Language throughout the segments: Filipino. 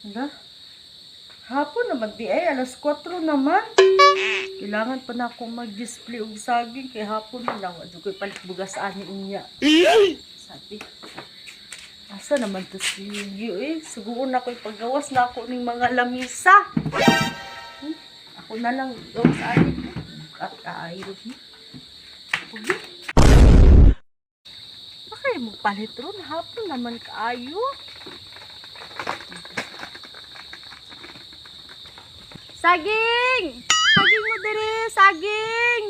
Hala, hapon naman di ay, alas 4 naman. Kailangan pa na akong mag-display og saging kay hapon na lang. Adyo ko'y palit bugas ani unya. Sabi, asa naman to si Yugi eh. Siguro na ko'y paggawas na ako ng mga lamisa. Ako na lang gawas ani ko. At kaayos mo. Ugi. Bakit magpalit ron? Hapon naman kaayo. Saging! Saging mo dire, saging!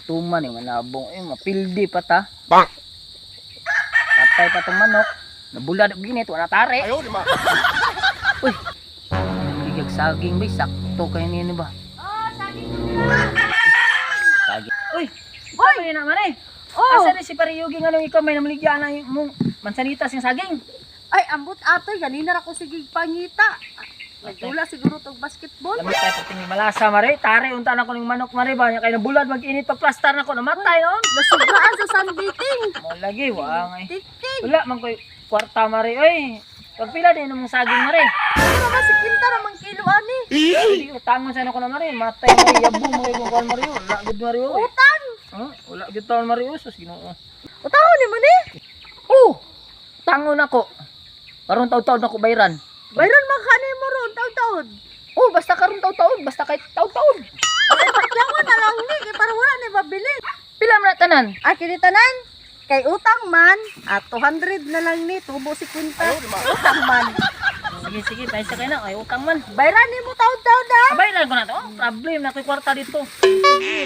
Tuman yung manabong. Mapildi pa ta. Bang! Patay pa itong manok. Nabulad og ginit, wala tare. Ayaw, di ma. Uy! Bigag saging ba? Sakto kayo niya ba? Oh, saging mo na! Saging. Uy! Uy! Ano yun naman eh? Oh! Asa ni si Pariyugi nga nung ikaw may namaligyan na mong mansanitas yung saging? Ay, ambot atoy, ganina ra ko sige pangita. Nagdula siguro tong basketball. Lamit tayo pating ni malasa mare. Tare, unta na ko ng manok mare ba? Kaya nabulad mag-init pag plaster na ko. Namatay noon. Nasugraan sa sunbeating. Mo lagi, wala nga eh. Tik-tik. Wala man ko'y kwarta mare. Oy! Pagpila din ng saging mare. Ay, naman si Kinta naman kilo ani. Hindi ko tangon sa ko na mare. Matay mare, yabong mare kung kawal mare. Wala gud mare. Utang. Wala gud taon mare. Sus, ginoo. Utaw ni man eh. Oh! Tangon ako. Karon taw-taon ako bayran. Bayron man kanay mo ron, taw-taon. Oh, basta karon taw-taon. Basta kahit taw-taon. Ay, pakyawan na lang ni, kay para wala ni mabili. Pila man na tanan? Ah, kinitanan. Kay utang man, 200 na lang ni, tubo si Kinta. Utang man. Sige, sige. Paisa kayo na. Ay, utang man. Bayran ni mo taon-taon na. Bayran ko na to. Problem na ko'y kwarta dito.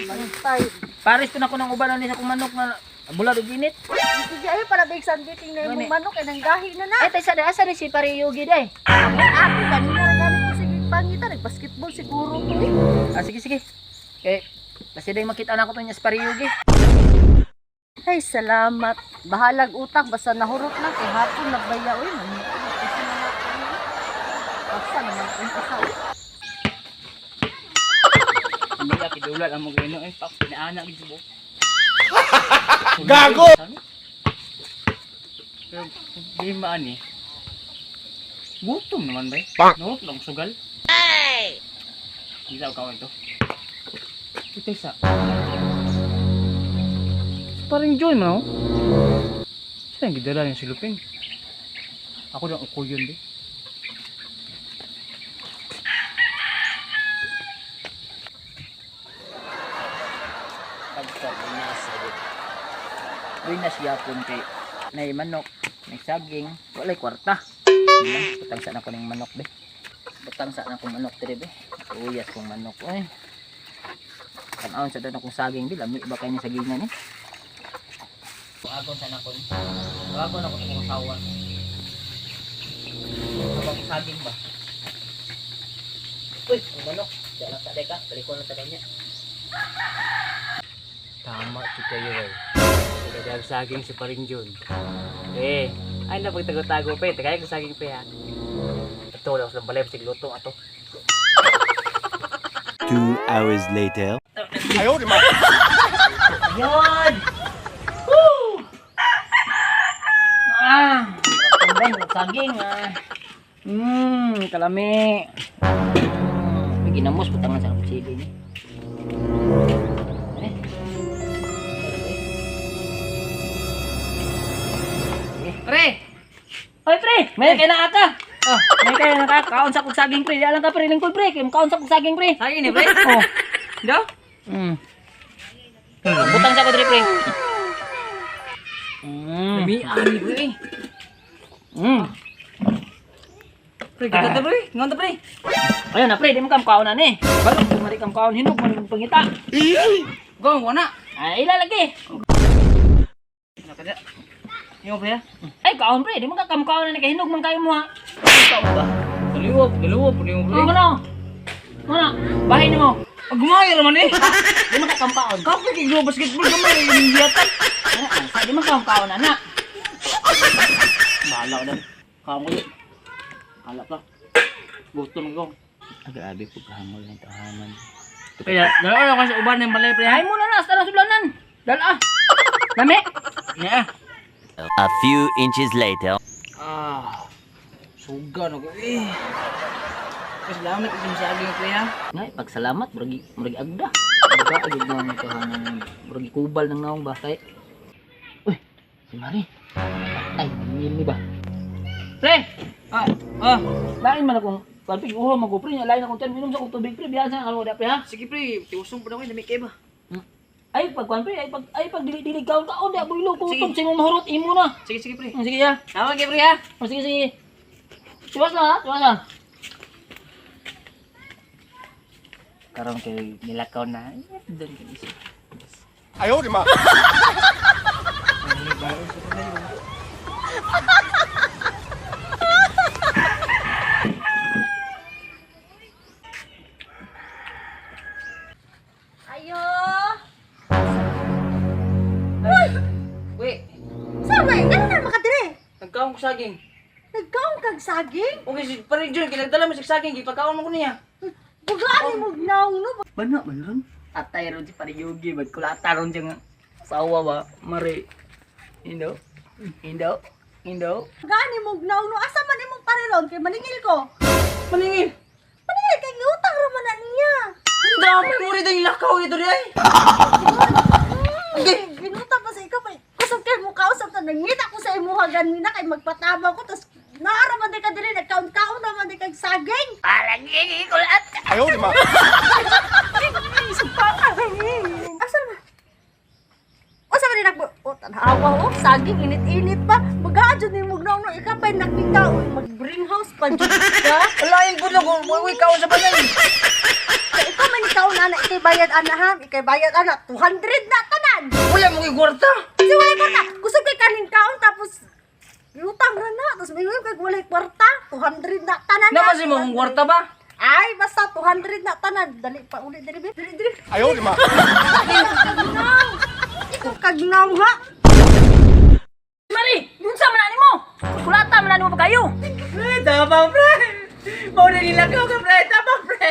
Bantay. Paris ko na ko ng uban ni sa kong manok na bulad og init. Sige ay para big sunbeating na Gani. yung manok ay nanggahi na na. Ay, tayo sa asa ni si Pariyugi day. Ako ganina na galing ko sige pangita nagbasketball siguro to eh. Ah, sige, sige. Okay. Kasi day makita na ko to niya sa Pariyugi. Ay salamat. Bahalag utang basta nahurot na kay hapon nagbaya oy man. Basta naman kung kasaw. Hindi ka pidulat ang mga ino eh. Pak, pinaanak ni Jibo. Gago! Pero, di maan eh. Gutom naman ba eh? Pak! No, lang sugal. Hey! Hindi ako kawin to. Ito isa. Parang John mo, no? Saan yung gidala yung silupin? Ako lang ako yun, be. Doy na siya kung kay may manok, may saging, walay kwarta. Butang sa na ko ng manok be. Butang sa na kong manok dire be. Uyas kong manok oy. Kanawon sa dana kong saging be, lami ba kay ni sagingan eh. Agon sa na ko. Agon ako ng sawa. Abang saging ba? Uy, ang manok. Diyan lang sa deka, balik ko lang sa kanya. Tama ito kayo eh. Nagdag saging si Paring John. Eh, ay na pagtago-tago pa eh. Tagay ko saging pa ha. Ito lang sa balay sig luto ato. 2 hours later. Ayaw, di ma. Yon! Woo! Tambay ng saging ah. Kalami. Ginamos putangan sa kusili ni. Pre! Hoy pre! May kaya na ata! Oh, may kaya na kaon sa kong saging pre. Di alam ka pre, lingkod pre. Kaon sa kong saging pre. Saging ni pre? Oh. Do? Butang sa ko pre pre. Dami ani pre. Pre, kita to pre. Ngon to pre. Ayun na pre, di mo kam kaon na ni. Balik mari kam kaon hinog man pangita. Go, wana. Ay ilalagi. Nakada. Yung pre? Ay, kaon pre, di mo kakamkaon na nakahinog man kayo mo ha. Ikaw ba? Daliwap po yung pre. Ano? Bahay na mo. Gumaya naman eh. Di mo kakamkaon. Kapag iglo basketball gamay yung yatan. Di mo kakamkaon anak. Bahala ko dali. Kamoy. Hala pa. Gusto mo ko. Grabe po kahangol ng tahanan. Kaya, dalawa ako sa uban ng balay pre. Ay mo na na, sa sulanan. Dala. Lami? Yeah. A few inches later. Sugan ako eh. Salamat ito sa aging pre ha. Nga, pagsalamat, muragi agda. Agda, agad na ito hanang muragi kubal ng naong bakay. Uy, si Mari. Ay, hindi ba? Pre! Lain man akong palpig, mag-upre niya. Lain akong tiyan, minum sa akong tubig pre. Biyasan ang kalawada pre ha. Sige pre, tiusong pa na ko yung namikay ba? Ay, pagkuhan pre, ay pag dili-dili kaon di ako ilog. Kung sa imong mahurot, imo na. Sige pre. Sige ya. Tawag kay pre ha. Sige. Tuwas na. Karong kay nilakaw na. Doon kay isa. Ayaw, di ma. Ayo. Uy, Sama, ganun na makadire. nagkaon ko saging. Nagkaon kag saging. Okay, si Paring Jun, kinagdala mo sa saging, ipagkaon mo ko niya. Bugaan mo gnaw no. Bana, man. Atay ron si Paring Yogi, kulata ron siya nga. Sawa ba, Mari. Indo. Bugaan mo gnaw no. Asa man imong parilon kay maningil ko. Maningin. Maningil kay ngutang ra man na niya. Ang dami mo rin yung lakaw ito di ay. Okay, ginutang pa sa ikaw pa. Kusog kay mo kausap ta nangita ko sa imuha ganina kay magpatabang ko tas naara man di ka diri nagkaon-kaon naman di kag saging. Alang gigi kulat. Ayaw, di ma. Asa man? Asa man nagbo? O tanawa o saging init-init pa. Bugaan jud ni mo gnaw no ikaw pa nakita mag-bring house pa jud ka. Alayin po na kung uwi kaon sa balay. Ikaw man ikaw na ikay bayad ana ha. Ikay bayad ana 200 na tanan. Wala mo kay gwarta. Kasi wala kwarta. Kusog kay kaning kaon tapos utang ra na. Tapos may kay wala kwarta. 200 na tanan. Naman si mo kung gwarta ba? Ay, basta 200 na tanan. Dali pa ulit dali. Dali. Ayaw, di ma. Kagnaw. Ikaw kagnaw ha. Mari, yun sa manani mo. Kulata manani mo pa kayo. Tama pre. Mau na nilakaw ka pre. Tama pre.